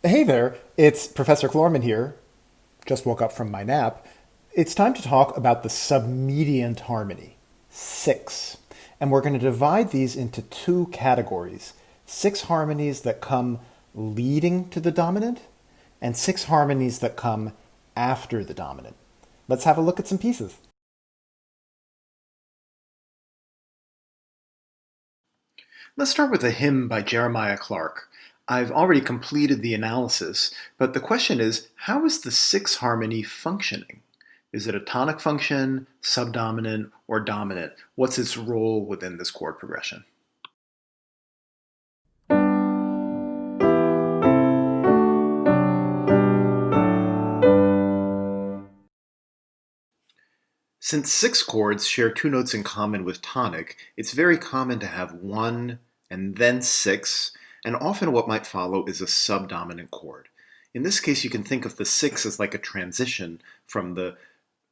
Hey there, it's Professor Klorman here. Just woke up from my nap. It's time to talk about the submediant harmony, six. And we're going to divide these into two categories. Six harmonies that come leading to the dominant, and six harmonies that come after the dominant. Let's have a look at some pieces. Let's start with a hymn by Jeremiah Clarke. I've already completed the analysis, but the question is, how is the sixth harmony functioning? Is it a tonic function, subdominant, or dominant? What's its role within this chord progression? Since six chords share two notes in common with tonic, it's very common to have one and then six, and often what might follow is a subdominant chord. In this case, you can think of the six as like a transition from the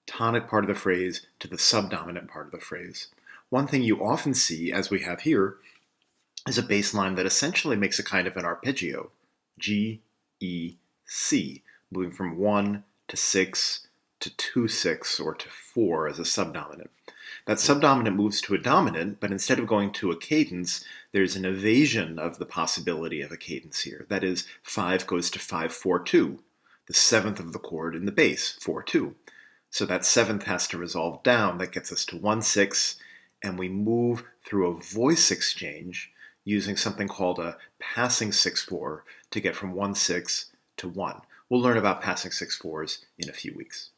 tonic part of the phrase to the subdominant part of the phrase. One thing you often see, as we have here, is a bass line that essentially makes a kind of an arpeggio, G, E, C, moving from 1 to 6 to 2, 6, or to 4 as a subdominant. That subdominant moves to a dominant, but instead of going to a cadence, there's an evasion of the possibility of a cadence here. That is, 5 goes to 5, 4, 2, the seventh of the chord in the bass, 4, 2. So that seventh has to resolve down. That gets us to 1, 6, and we move through a voice exchange using something called a passing 6-4 to get from 1, 6 to 1. We'll learn about passing 6-4s in a few weeks.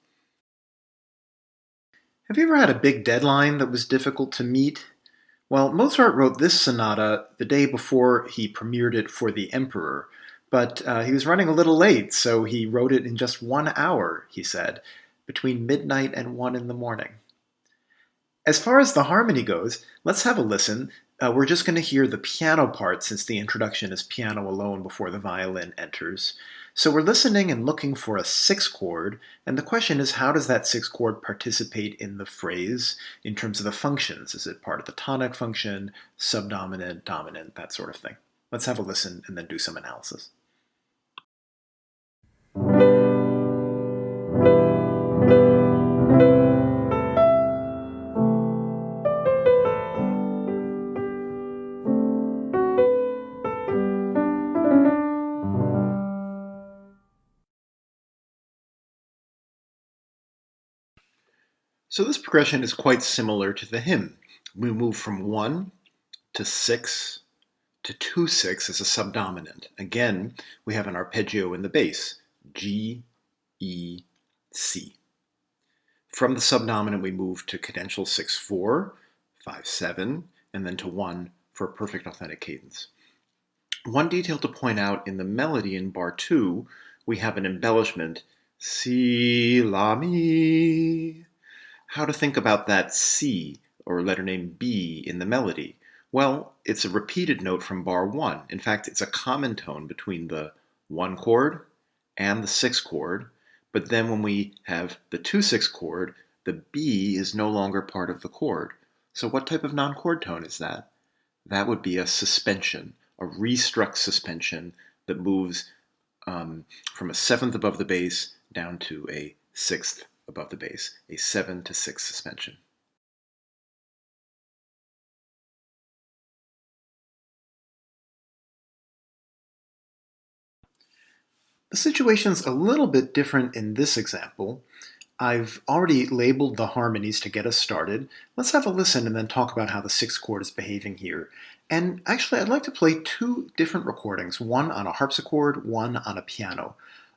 Have you ever had a big deadline that was difficult to meet? Well, Mozart wrote this sonata the day before he premiered it for the Emperor, but he was running a little late, so he wrote it in just 1 hour, he said, between midnight and 1 in the morning. As far as the harmony goes, let's have a listen. We're just going to hear the piano part since the introduction is piano alone before the violin enters. So we're listening and looking for a sixth chord, and the question is, how does that sixth chord participate in the phrase in terms of the functions? Is it part of the tonic function, subdominant, dominant, that sort of thing? Let's have a listen and then do some analysis. So this progression is quite similar to the hymn. We move from 1 to 6 to 2, 6 as a subdominant. Again, we have an arpeggio in the bass, G, E, C. From the subdominant, we move to cadential 6-4, 5-7, and then to 1 for a perfect authentic cadence. One detail to point out in the melody in bar 2, we have an embellishment, si, la, mi. How to think about that C, or letter name B, in the melody? Well, it's a repeated note from bar 1. In fact, it's a common tone between the 1 chord and the 6 chord, but then when we have the 2-6 chord, the B is no longer part of the chord. So what type of non-chord tone is that? That would be a suspension, a restruck suspension that moves from a seventh above the bass down to a sixth above the bass, a 7 to 6 suspension. The situation's a little bit different in this example. I've already labeled the harmonies to get us started. Let's have a listen and then talk about how the sixth chord is behaving here. And actually, I'd like to play two different recordings, one on a harpsichord, one on a piano.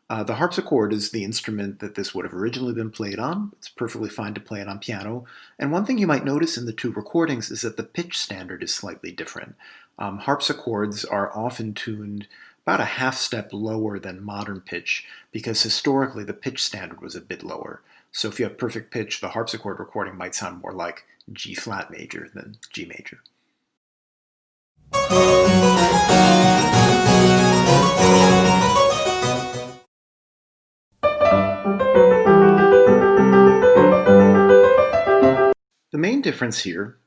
The harpsichord is the instrument that this would have originally been played on. It's perfectly fine to play it on piano. And one thing you might notice in the two recordings is that the pitch standard is slightly different. Harpsichords are often tuned about a half step lower than modern pitch because historically the pitch standard was a bit lower. So if you have perfect pitch, the harpsichord recording might sound more like G flat major than G major. The main difference here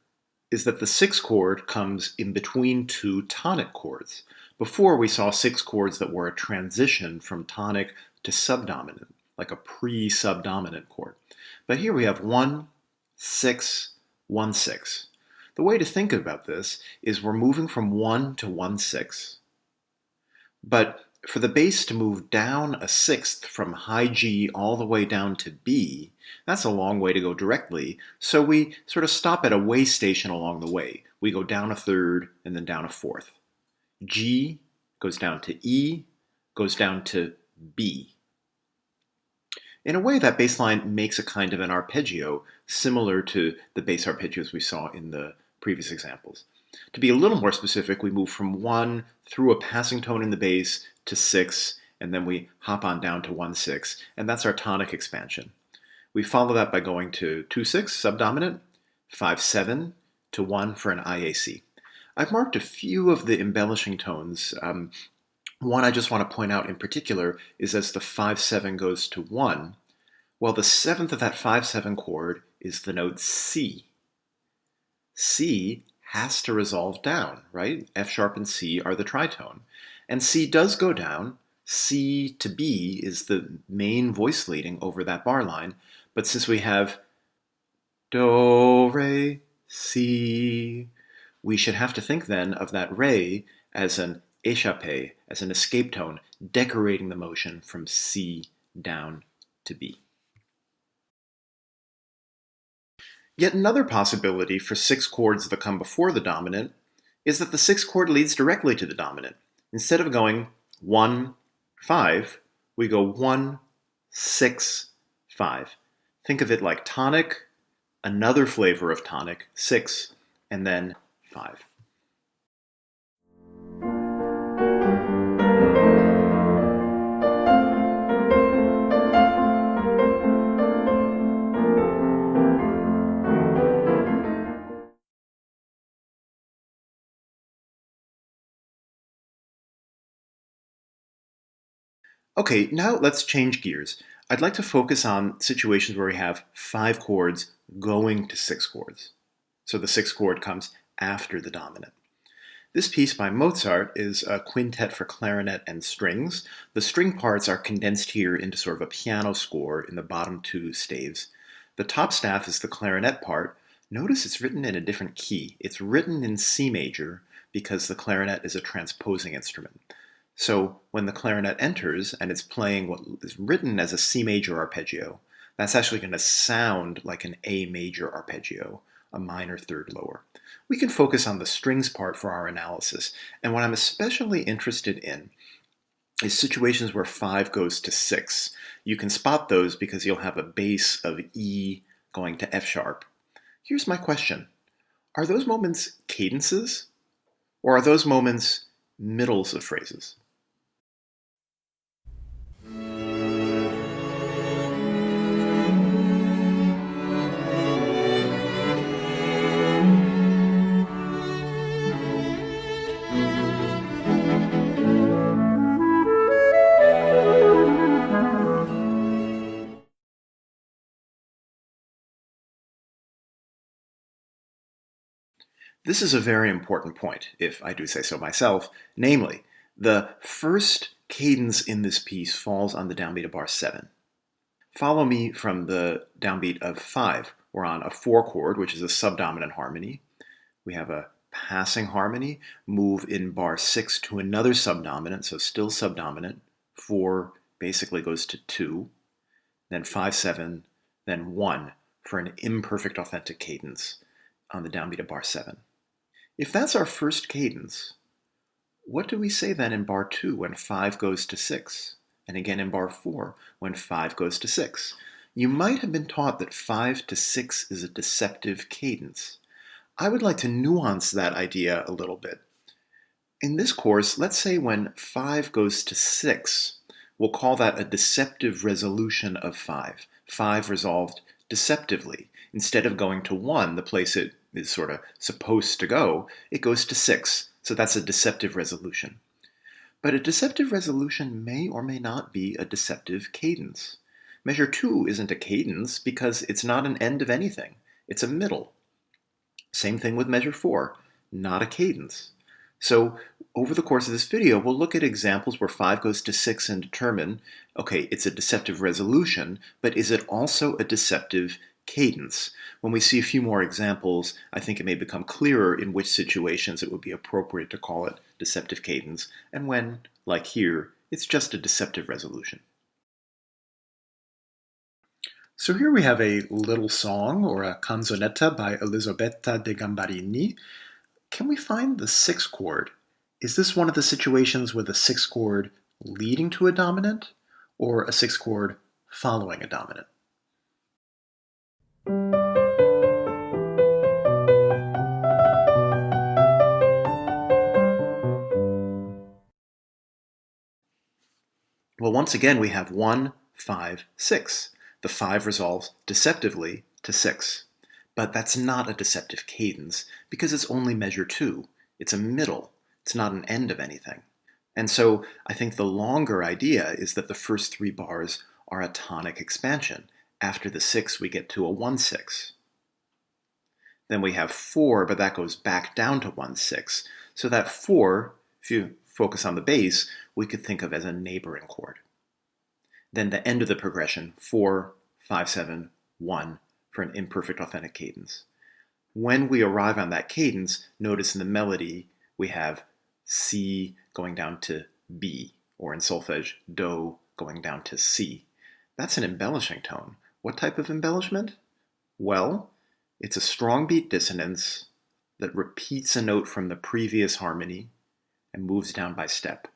is that the sixth chord comes in between two tonic chords. Before, we saw 6 chords that were a transition from tonic to subdominant, like a pre-subdominant chord. But here we have 1, 6, 1, 6. The way to think about this is we're moving from 1 to 1, 6. But for the bass to move down a sixth from high G all the way down to B, that's a long way to go directly, so we sort of stop at a way station along the way. We go down a third and then down a fourth. G goes down to E, goes down to B. In a way, that bass line makes a kind of an arpeggio similar to the bass arpeggios we saw in the previous examples. To be a little more specific, we move from 1 through a passing tone in the bass to 6, and then we hop on down to 1, 6, and that's our tonic expansion. We follow that by going to 2, 6, subdominant, 5, 7, to 1 for an IAC. I've marked a few of the embellishing tones. One I just want to point out in particular is as the 5, 7 goes to 1, well, the 7th of that 5, 7 chord is the note C. C has to resolve down, right? F sharp and C are the tritone. And C does go down. C to B is the main voice leading over that bar line. But since we have Do, Re, Si, we should have to think then of that Re as an échappé, as an escape tone, decorating the motion from C down to B. Yet another possibility for 6 chords that come before the dominant is that the 6th chord leads directly to the dominant. Instead of going 1, 5, we go 1, 6, 5. Think of it like tonic, another flavor of tonic, 6, and then 5. Okay, now let's change gears. I'd like to focus on situations where we have 5 chords going to 6 chords. So the 6th chord comes after the dominant. This piece by Mozart is a quintet for clarinet and strings. The string parts are condensed here into sort of a piano score in the bottom 2 staves. The top staff is the clarinet part. Notice it's written in a different key. It's written in C major because the clarinet is a transposing instrument. So when the clarinet enters and it's playing what is written as a C major arpeggio, that's actually going to sound like an A major arpeggio, a minor third lower. We can focus on the strings part for our analysis, and what I'm especially interested in is situations where 5 goes to 6. You can spot those because you'll have a bass of E going to F sharp. Here's my question. Are those moments cadences, or are those moments middles of phrases? This is a very important point, if I do say so myself, namely, the first cadence in this piece falls on the downbeat of bar 7. Follow me from the downbeat of 5. We're on a 4 chord, which is a subdominant harmony. We have a passing harmony, move in bar 6 to another subdominant, so still subdominant. 4 basically goes to 2, then 5, 7, then 1 for an imperfect authentic cadence on the downbeat of bar 7. If that's our first cadence, what do we say then in bar 2 when 5 goes to 6? And again in bar 4 when 5 goes to 6? You might have been taught that 5 to 6 is a deceptive cadence. I would like to nuance that idea a little bit. In this course, let's say when 5 goes to 6, we'll call that a deceptive resolution of 5. 5 resolved deceptively. Instead of going to 1, the place it is sort of supposed to go, it goes to 6. So that's a deceptive resolution. But a deceptive resolution may or may not be a deceptive cadence. Measure 2 isn't a cadence because it's not an end of anything. It's a middle. Same thing with measure 4, not a cadence. So over the course of this video, we'll look at examples where 5 goes to 6 and determine, okay, it's a deceptive resolution, but is it also a deceptive cadence? When we see a few more examples, I think it may become clearer in which situations it would be appropriate to call it deceptive cadence, and when, like here, it's just a deceptive resolution. So here we have a little song, or a canzonetta by Elisabetta de Gambarini. Can we find the sixth chord? Is this one of the situations with a sixth chord leading to a dominant, or a sixth chord following a dominant? Well, once again, we have 1, 5, 6. The 5 resolves deceptively to 6. But that's not a deceptive cadence, because it's only measure 2. It's a middle. It's not an end of anything. And so I think the longer idea is that the first 3 bars are a tonic expansion. After the 6, we get to a 1-6. Then we have 4, but that goes back down to 1-6. So that 4, if you focus on the bass, we could think of as a neighboring chord. Then the end of the progression, 4, 5, 7, 1, for an imperfect authentic cadence. When we arrive on that cadence, notice in the melody we have C going down to B, or in solfege, Do going down to C. That's an embellishing tone. What type of embellishment? Well, it's a strong beat dissonance that repeats a note from the previous harmony and moves down by step.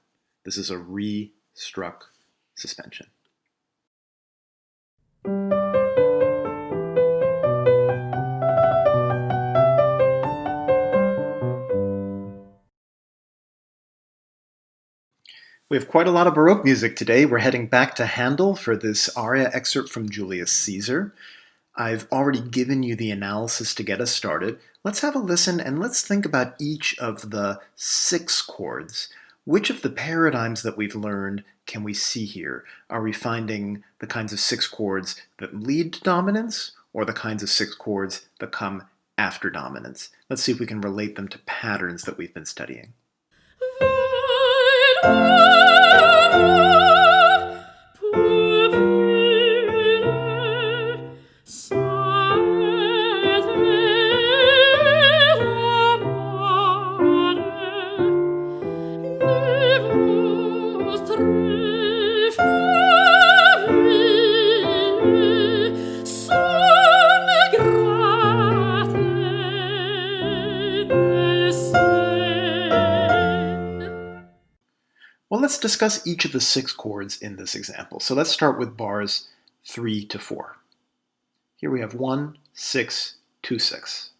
This is a re-struck suspension. We have quite a lot of Baroque music today. We're heading back to Handel for this aria excerpt from Julius Caesar. I've already given you the analysis to get us started. Let's have a listen and let's think about each of the 6 chords. Which of the paradigms that we've learned can we see here? Are we finding the kinds of 6 chords that lead to dominance, or the kinds of 6 chords that come after dominance? Let's see if we can relate them to patterns that we've been studying. Well, let's discuss each of the 6 chords in this example. So let's start with bars 3 to 4. Here we have 1, 6, 2, 6.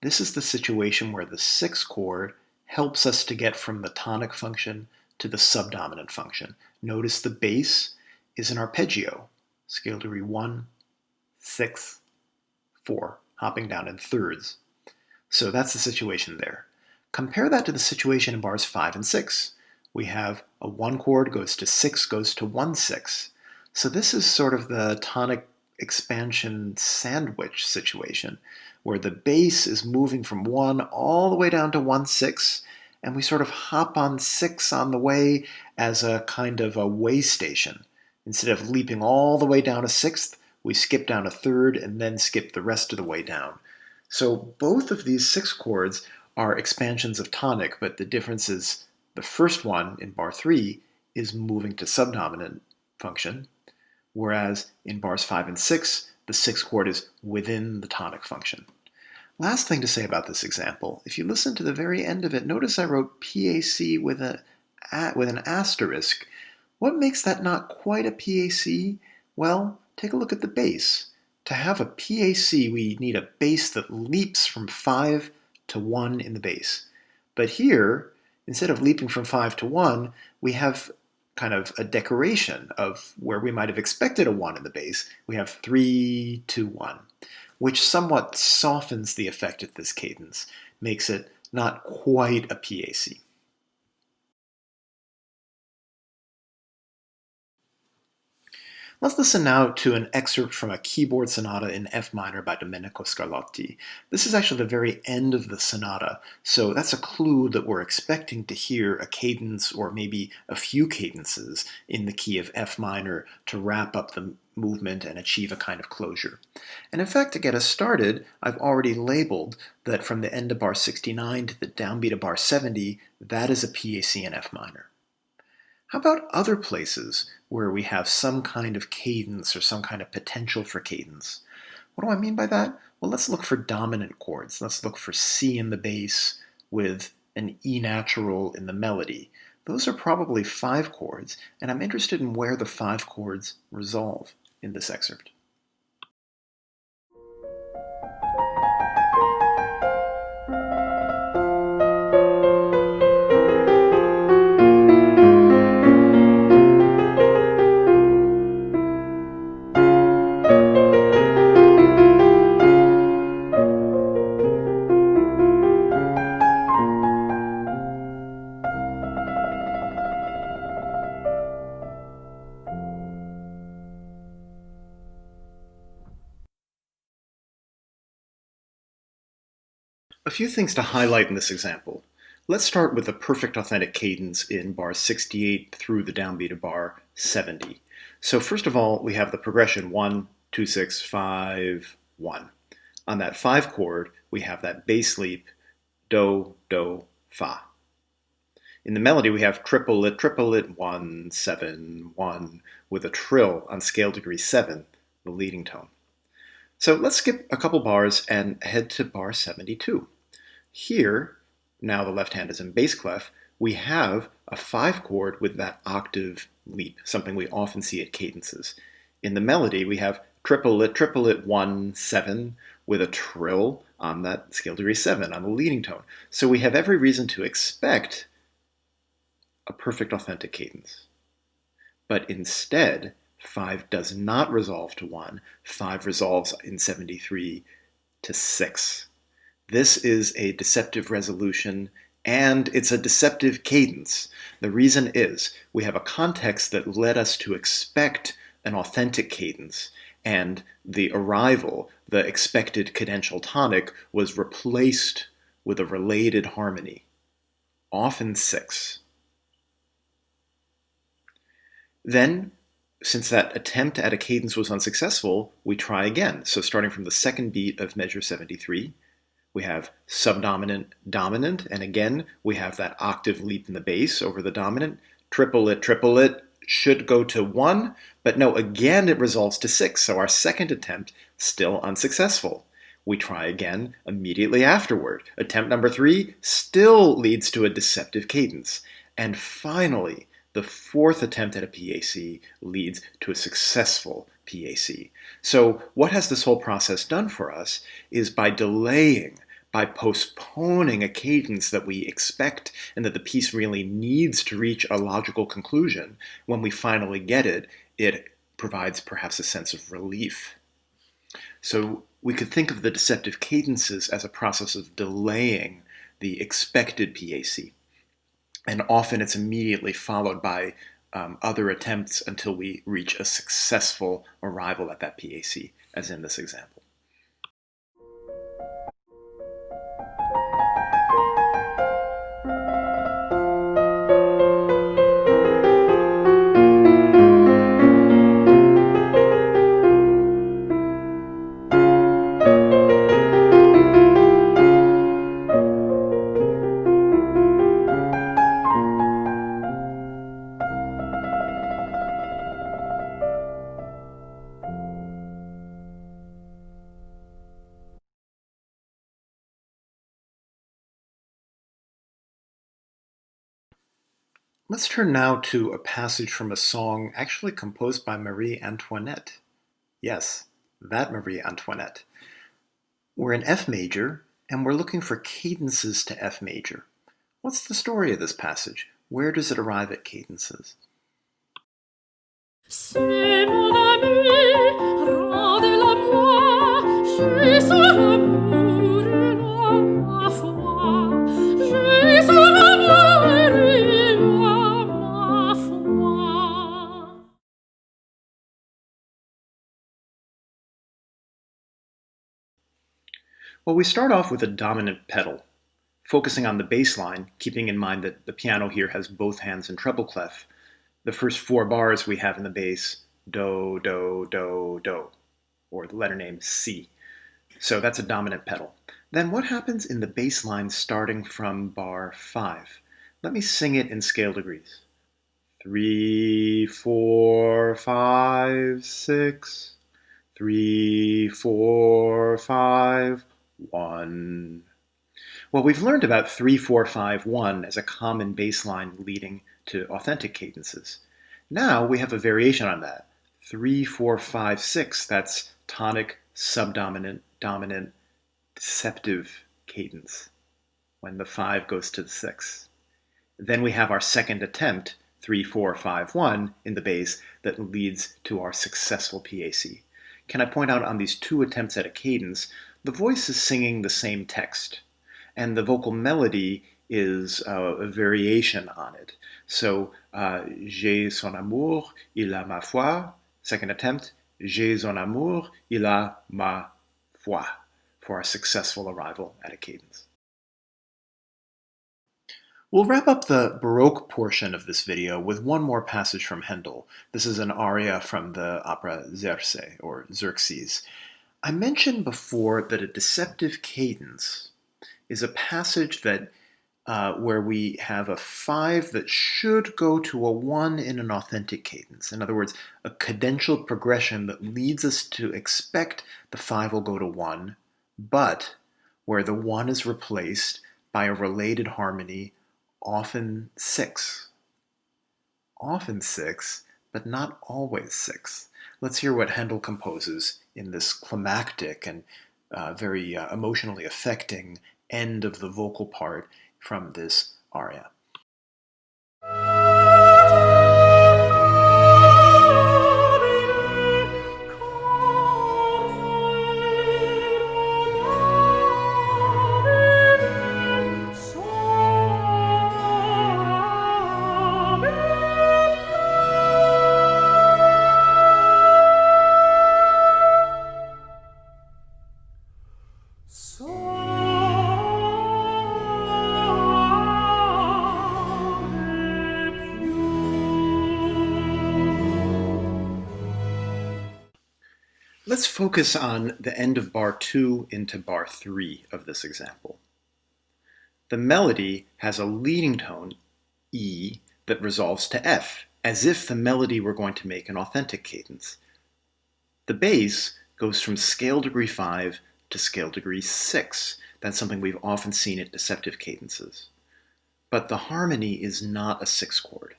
This is the situation where the 6th chord helps us to get from the tonic function to the subdominant function. Notice the bass is an arpeggio, scale degree 1, 6, 4, hopping down in thirds. So that's the situation there. Compare that to the situation in bars 5 and 6. We have a 1 chord goes to 6, goes to 1-6. So this is sort of the tonic expansion sandwich situation, where the bass is moving from 1 all the way down to 1-6, and we sort of hop on 6 on the way as a kind of a way station. Instead of leaping all the way down a 6th, we skip down a 3rd and then skip the rest of the way down. So both of these 6 chords are expansions of tonic, but the difference is the first one, in bar 3, is moving to subdominant function, whereas in bars 5 and 6, the 6th chord is within the tonic function. Last thing to say about this example, if you listen to the very end of it, notice I wrote PAC with an asterisk. What makes that not quite a PAC? Well, take a look at the bass. To have a PAC, we need a bass that leaps from 5 to 1 in the bass. But here, instead of leaping from 5 to 1, we have kind of a decoration of where we might have expected a 1 in the bass. We have 3, 2, 1, which somewhat softens the effect of this cadence, makes it not quite a PAC. Let's listen now to an excerpt from a keyboard sonata in F minor by Domenico Scarlatti. This is actually the very end of the sonata, so that's a clue that we're expecting to hear a cadence or maybe a few cadences in the key of F minor to wrap up the movement and achieve a kind of closure. And in fact, to get us started, I've already labeled that from the end of bar 69 to the downbeat of bar 70, that is a PAC in F minor. How about other places where we have some kind of cadence or some kind of potential for cadence? What do I mean by that? Well, let's look for dominant chords. Let's look for C in the bass with an E natural in the melody. Those are probably 5 chords, and I'm interested in where the 5 chords resolve in this excerpt. A few things to highlight in this example. Let's start with a perfect authentic cadence in bar 68 through the downbeat of bar 70. So first of all, we have the progression 1, 2, 6, 5, 1. On that 5 chord, we have that bass leap, do, do, fa. In the melody, we have triplet, 1, 7, 1, with a trill on scale degree 7, the leading tone. So let's skip a couple bars and head to bar 72. Here, now the left hand is in bass clef, we have a 5 chord with that octave leap, something we often see at cadences. In the melody, we have triplet, 1, 7, with a trill on that scale degree 7, on the leading tone. So we have every reason to expect a perfect authentic cadence. But instead, 5 does not resolve to 1. 5 resolves in 73 to 6. This is a deceptive resolution, and it's a deceptive cadence. The reason is we have a context that led us to expect an authentic cadence, and the arrival, the expected cadential tonic, was replaced with a related harmony, often 6. Then, since that attempt at a cadence was unsuccessful, we try again. So starting from the second beat of measure 73, we have subdominant, dominant, and again, we have that octave leap in the bass over the dominant. Triplet should go to 1, but no, again it resolves to 6, so our second attempt still unsuccessful. We try again immediately afterward. Attempt number 3 still leads to a deceptive cadence. And finally, the fourth attempt at a PAC leads to a successful PAC. So what has this whole process done for us is by delaying, by postponing a cadence that we expect and that the piece really needs to reach a logical conclusion, when we finally get it, it provides perhaps a sense of relief. So we could think of the deceptive cadences as a process of delaying the expected PAC. And often it's immediately followed by other attempts until we reach a successful arrival at that PAC, as in this example. Let's turn now to a passage from a song actually composed by Marie Antoinette. Yes, that Marie Antoinette. We're in F major, and we're looking for cadences to F major. What's the story of this passage? Where does it arrive at cadences? C'est mon ami, rendez-la-moi, j'ai son amour et ma foi, j'ai son amour et ma foi. Well, we start off with a dominant pedal, focusing on the bass line, keeping in mind that the piano here has both hands in treble clef. The first 4 bars we have in the bass, do, do, do, do, or the letter name C. So that's a dominant pedal. Then what happens in the bass line starting from bar 5? Let me sing it in scale degrees. 3, 4, 5, 6. 3, 4, 5, 1. Well, we've learned about 3, 4, 5, 1 as a common bass line leading to authentic cadences. Now we have a variation on that. 3, 4, 5, 6, that's tonic, subdominant, dominant, deceptive cadence when the 5 goes to the 6. Then we have our second attempt, 3, 4, 5, 1 in the bass that leads to our successful PAC. Can I point out on these 2 attempts at a cadence, the voice is singing the same text, and the vocal melody is a variation on it. So, j'ai son amour, il a ma foi. Second attempt, j'ai son amour, il a ma foi, for a successful arrival at a cadence. We'll wrap up the Baroque portion of this video with one more passage from Handel. This is an aria from the opera Serse, or Xerxes. I mentioned before that a deceptive cadence is a passage that where we have a 5 that should go to a 1 in an authentic cadence. In other words, a cadential progression that leads us to expect the 5 will go to 1, but where the 1 is replaced by a related harmony, often 6. Often 6, but not always 6. Let's hear what Handel composes in this climactic and very emotionally affecting end of the vocal part from this aria. Let's focus on the end of bar 2 into bar 3 of this example. The melody has a leading tone, E, that resolves to F, as if the melody were going to make an authentic cadence. The bass goes from scale degree 5 to scale degree 6. That's something we've often seen at deceptive cadences. But the harmony is not a 6 chord.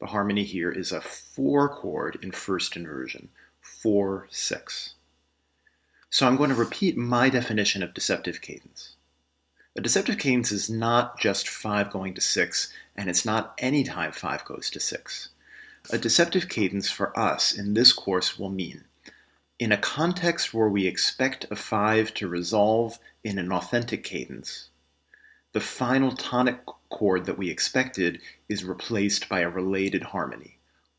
The harmony here is a 4 chord in first inversion. 4, 6. So I'm going to repeat my definition of deceptive cadence. A deceptive cadence is not just 5 going to 6, and it's not any time 5 goes to 6. A deceptive cadence for us in this course will mean, in a context where we expect a 5 to resolve in an authentic cadence, the final tonic chord that we expected is replaced by a related harmony,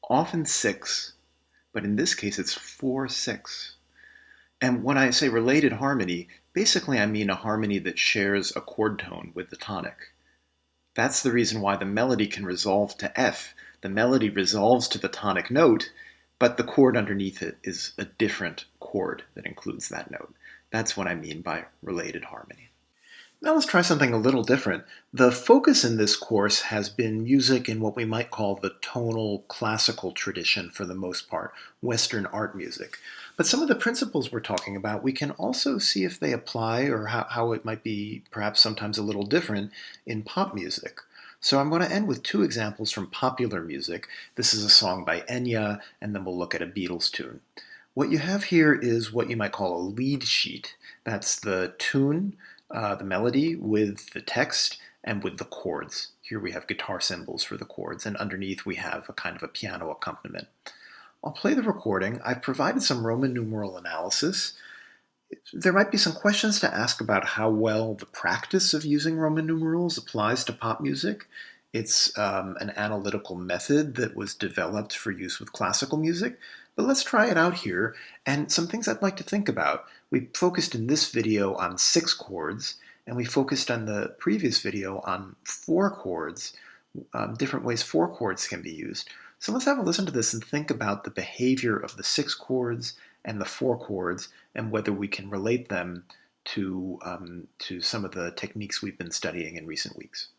often 6, but in this case it's 4, 6. And when I say related harmony, basically I mean a harmony that shares a chord tone with the tonic. That's the reason why the melody can resolve to F. The melody resolves to the tonic note, but the chord underneath it is a different chord that includes that note. That's what I mean by related harmony. Now let's try something a little different. The focus in this course has been music in what we might call the tonal classical tradition for the most part, Western art music. But some of the principles we're talking about, we can also see if they apply or how it might be perhaps sometimes a little different in pop music. So I'm going to end with 2 examples from popular music. This is a song by Enya, and then we'll look at a Beatles tune. What you have here is what you might call a lead sheet. That's the tune, the melody with the text and with the chords. Here we have guitar cymbals for the chords, and underneath we have a kind of a piano accompaniment. I'll play the recording. I've provided some Roman numeral analysis. There might be some questions to ask about how well the practice of using Roman numerals applies to pop music. It's an analytical method that was developed for use with classical music, But let's try it out here, and some things I'd like to think about. We focused in this video on 6 chords, and we focused on the previous video on 4 chords, different ways 4 chords can be used. So let's have a listen to this and think about the behavior of the 6 chords and the 4 chords, and whether we can relate them to some of the techniques we've been studying in recent weeks.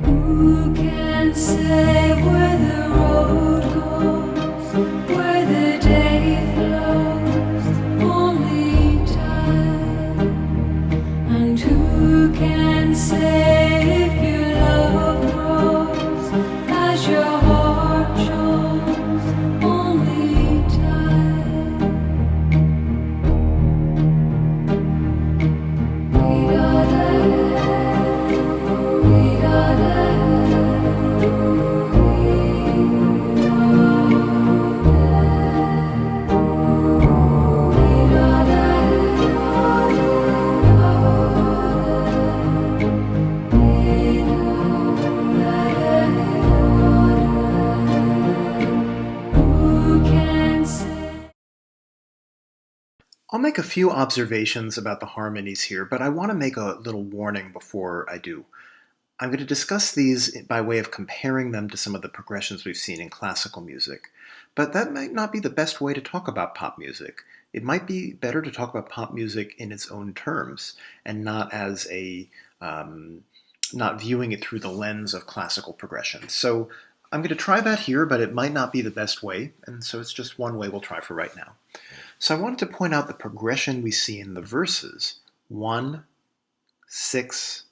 Who can say where the road goes, where the day flows? Only time. And who can say if your love grows as your heart shows? Only time. I'll make a few observations about the harmonies here, but I want to make a little warning before I do. I'm going to discuss these by way of comparing them to some of the progressions we've seen in classical music, but that might not be the best way to talk about pop music. It might be better to talk about pop music in its own terms and not as not viewing it through the lens of classical progression. So I'm going to try that here, but it might not be the best way, and so it's just one way we'll try for right now. So I wanted to point out the progression we see in the verses. 1, 6,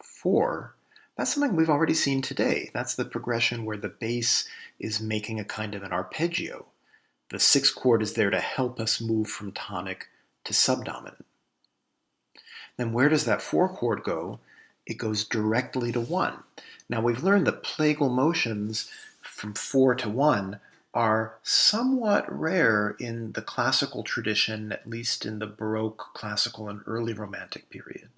4. That's something we've already seen today. That's the progression where the bass is making a kind of an arpeggio. The 6th chord is there to help us move from tonic to subdominant. Then where does that 4 chord go? It goes directly to 1. Now we've learned that plagal motions from 4 to 1 are somewhat rare in the classical tradition, at least in the Baroque, classical, and early Romantic period.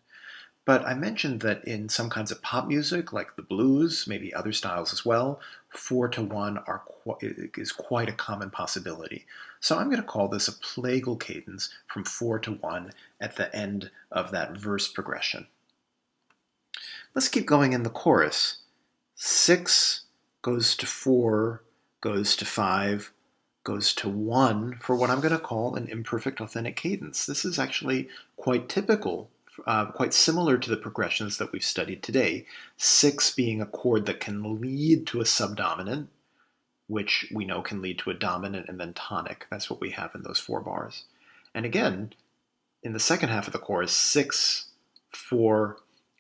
But I mentioned that in some kinds of pop music, like the blues, maybe other styles as well, 4 to 1 is quite a common possibility. So I'm going to call this a plagal cadence from 4 to 1 at the end of that verse progression. Let's keep going in the chorus. 6 goes to 4, goes to 5, goes to 1 for what I'm going to call an imperfect authentic cadence. This is actually quite typical, quite similar to the progressions that we've studied today. 6 being a chord that can lead to a subdominant, which we know can lead to a dominant and then tonic. That's what we have in those 4 bars. And again, in the second half of the chorus, 6, 4,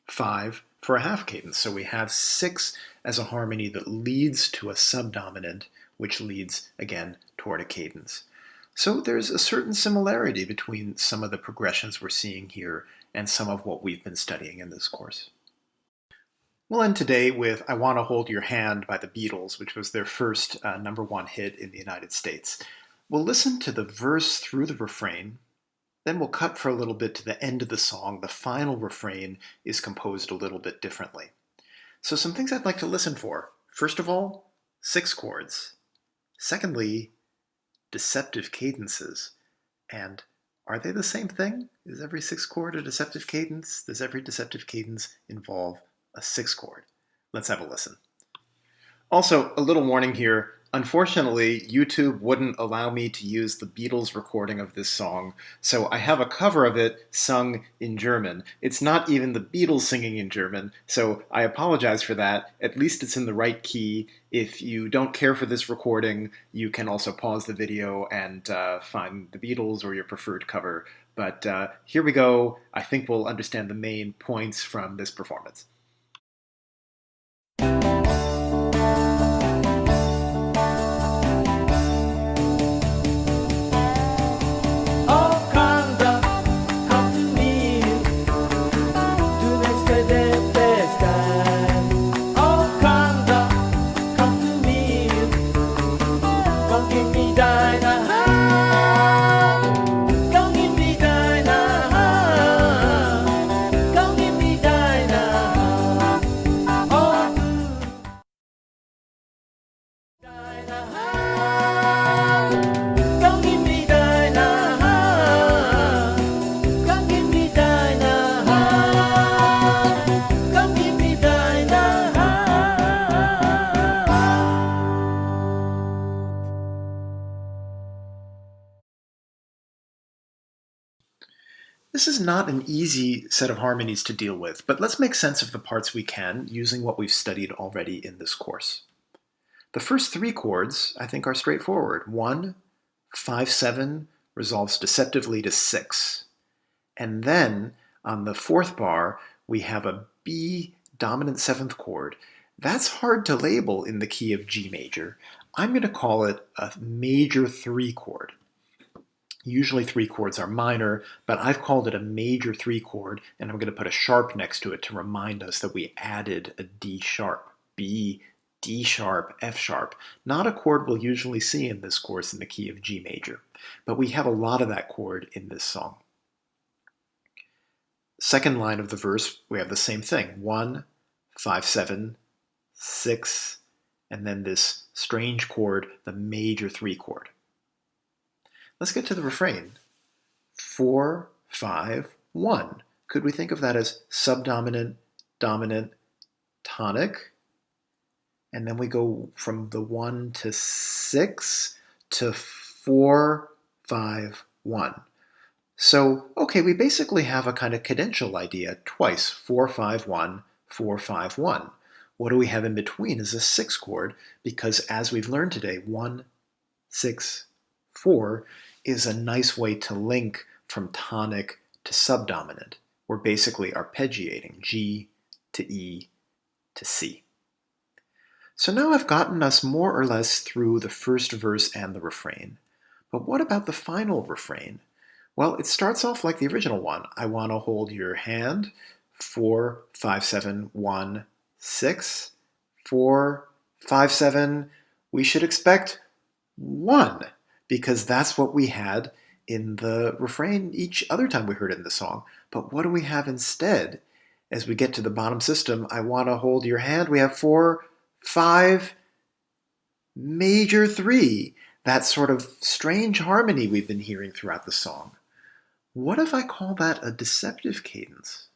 5 for a half cadence. So we have 6 as a harmony that leads to a subdominant, which leads, again, toward a cadence. So there's a certain similarity between some of the progressions we're seeing here and some of what we've been studying in this course. We'll end today with I Want to Hold Your Hand by the Beatles, which was their first #1 hit in the United States. We'll listen to the verse through the refrain, then we'll cut for a little bit to the end of the song. The final refrain is composed a little bit differently. So some things I'd like to listen for. First of all, 6 chords. Secondly, deceptive cadences. And are they the same thing? Is every 6 chord a deceptive cadence? Does every deceptive cadence involve a 6 chord? Let's have a listen. Also, a little warning here. Unfortunately, YouTube wouldn't allow me to use the Beatles recording of this song, so I have a cover of it sung in German. It's not even the Beatles singing in German, so I apologize for that. At least it's in the right key. If you don't care for this recording, you can also pause the video and find the Beatles or your preferred cover. But here we go. I think we'll understand the main points from this performance. Come This is not an easy set of harmonies to deal with, but let's make sense of the parts we can using what we've studied already in this course. The first three chords, I think, are straightforward. 1, 5, 7 resolves deceptively to 6. And then on the fourth bar, we have a B dominant 7th chord. That's hard to label in the key of G major. I'm going to call it a major 3 chord. Usually 3 chords are minor, but I've called it a major 3 chord, and I'm going to put a sharp next to it to remind us that we added a D sharp. B, D sharp, F sharp. Not a chord we'll usually see in this course in the key of G major, but we have a lot of that chord in this song. Second line of the verse, we have the same thing. 1, 5, 7, 6, and then this strange chord, the major 3 chord. Let's get to the refrain. 4, 5, 1. Could we think of that as subdominant, dominant, tonic? And then we go from the 1 to 6 to 4, 5, 1. So, okay, we basically have a kind of cadential idea twice, 4, 5, 1, 4, 5, 1. What do we have in between is a 6 chord, because as we've learned today, 1, 6, 4 is a nice way to link from tonic to subdominant. We're basically arpeggiating G to E to C. So now I've gotten us more or less through the first verse and the refrain. But what about the final refrain? Well, it starts off like the original one. I want to hold your hand. 4, 5, 7, 1, 6. 4, 5, 7. We should expect 1, because that's what we had in the refrain each other time we heard it in the song. But what do we have instead? As we get to the bottom system, I want to hold your hand. We have 4, 5, major 3. That sort of strange harmony we've been hearing throughout the song. What if I call that a deceptive cadence?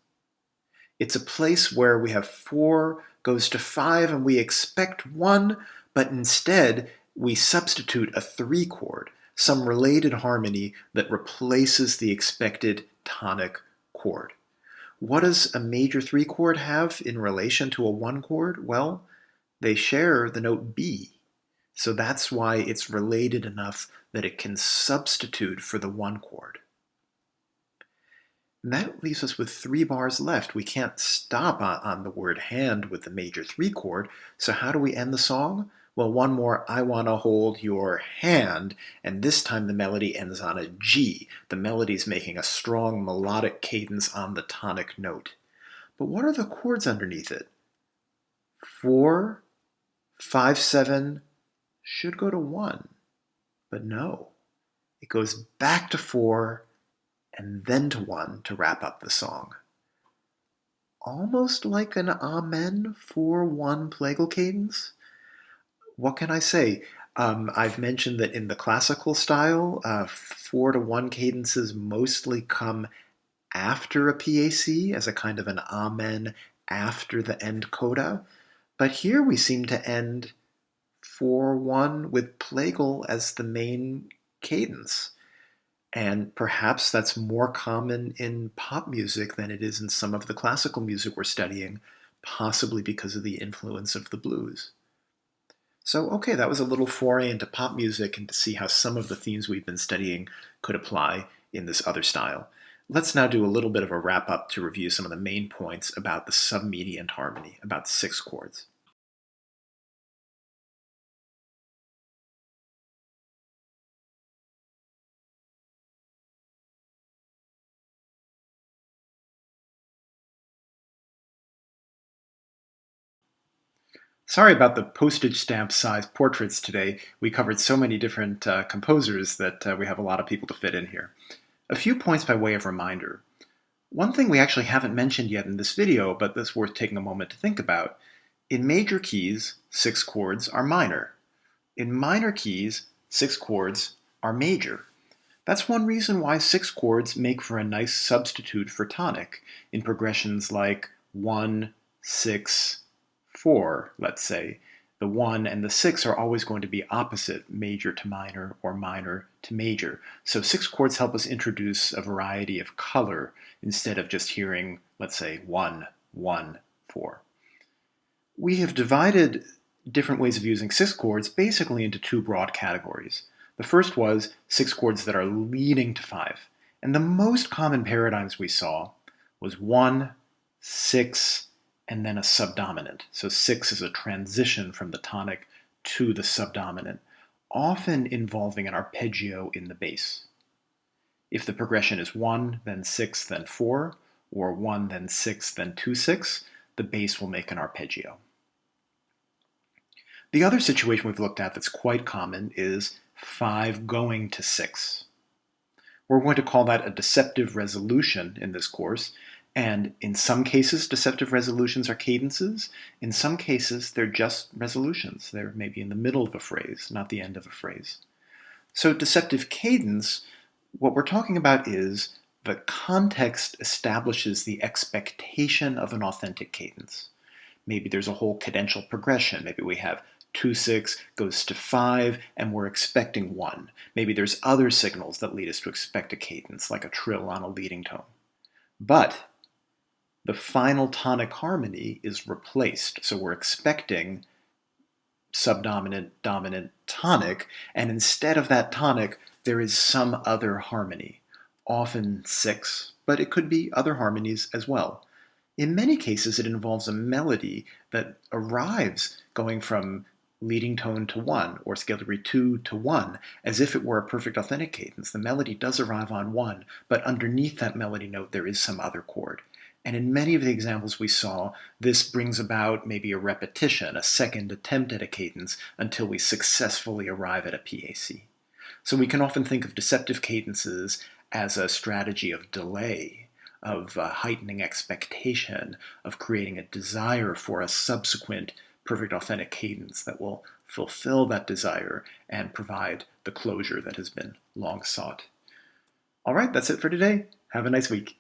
It's a place where we have 4 goes to 5 and we expect 1, but instead we substitute a 3 chord, some related harmony that replaces the expected tonic chord. What does a major 3 chord have in relation to a 1 chord? Well, they share the note B. So that's why it's related enough that it can substitute for the 1 chord. And that leaves us with 3 bars left. We can't stop on the word hand with the major 3 chord, so how do we end the song? Well, one more, I want to hold your hand, and this time the melody ends on a G. The melody's making a strong melodic cadence on the tonic note. But what are the chords underneath it? 4, 5, 7 should go to 1, but no. It goes back to 4 and then to 1 to wrap up the song. Almost like an amen 4-1 plagal cadence. What can I say? I've mentioned that in the classical style, 4-1 cadences mostly come after a PAC as a kind of an amen after the end coda. But here we seem to end 4-1 with plagal as the main cadence. And perhaps that's more common in pop music than it is in some of the classical music we're studying, possibly because of the influence of the blues. So, okay, that was a little foray into pop music and to see how some of the themes we've been studying could apply in this other style. Let's now do a little bit of a wrap-up to review some of the main points about the submediant harmony, about 6 chords. Sorry about the postage stamp size portraits today. We covered so many different composers that we have a lot of people to fit in here. A few points by way of reminder. One thing we actually haven't mentioned yet in this video, but that's worth taking a moment to think about. In major keys, 6 chords are minor. In minor keys, 6 chords are major. That's one reason why 6 chords make for a nice substitute for tonic in progressions like 1, 6, 4, let's say. The 1 and the 6 are always going to be opposite, major to minor or minor to major. So 6 chords help us introduce a variety of color instead of just hearing, let's say, 1, 1, 4. We have divided different ways of using 6 chords basically into 2 broad categories. The first was 6 chords that are leading to 5. And the most common paradigms we saw was 1, 6, and then a subdominant. So 6 is a transition from the tonic to the subdominant, often involving an arpeggio in the bass. If the progression is 1, then 6, then 4, or 1, then 6, then 2, 6, the bass will make an arpeggio. The other situation we've looked at that's quite common is 5 going to 6. We're going to call that a deceptive resolution in this course, and in some cases, deceptive resolutions are cadences. In some cases, they're just resolutions. They're maybe in the middle of a phrase, not the end of a phrase. So deceptive cadence, what we're talking about is the context establishes the expectation of an authentic cadence. Maybe there's a whole cadential progression. Maybe we have 2, 6 goes to 5, and we're expecting 1. Maybe there's other signals that lead us to expect a cadence, like a trill on a leading tone. But the final tonic harmony is replaced. So we're expecting subdominant, dominant, tonic, and instead of that tonic, there is some other harmony, often 6, but it could be other harmonies as well. In many cases, it involves a melody that arrives going from leading tone to 1, or scale degree 2 to 1, as if it were a perfect authentic cadence. The melody does arrive on 1, but underneath that melody note, there is some other chord. And in many of the examples we saw, this brings about maybe a repetition, a second attempt at a cadence, until we successfully arrive at a PAC. So we can often think of deceptive cadences as a strategy of delay, of heightening expectation, of creating a desire for a subsequent perfect authentic cadence that will fulfill that desire and provide the closure that has been long sought. All right, that's it for today. Have a nice week.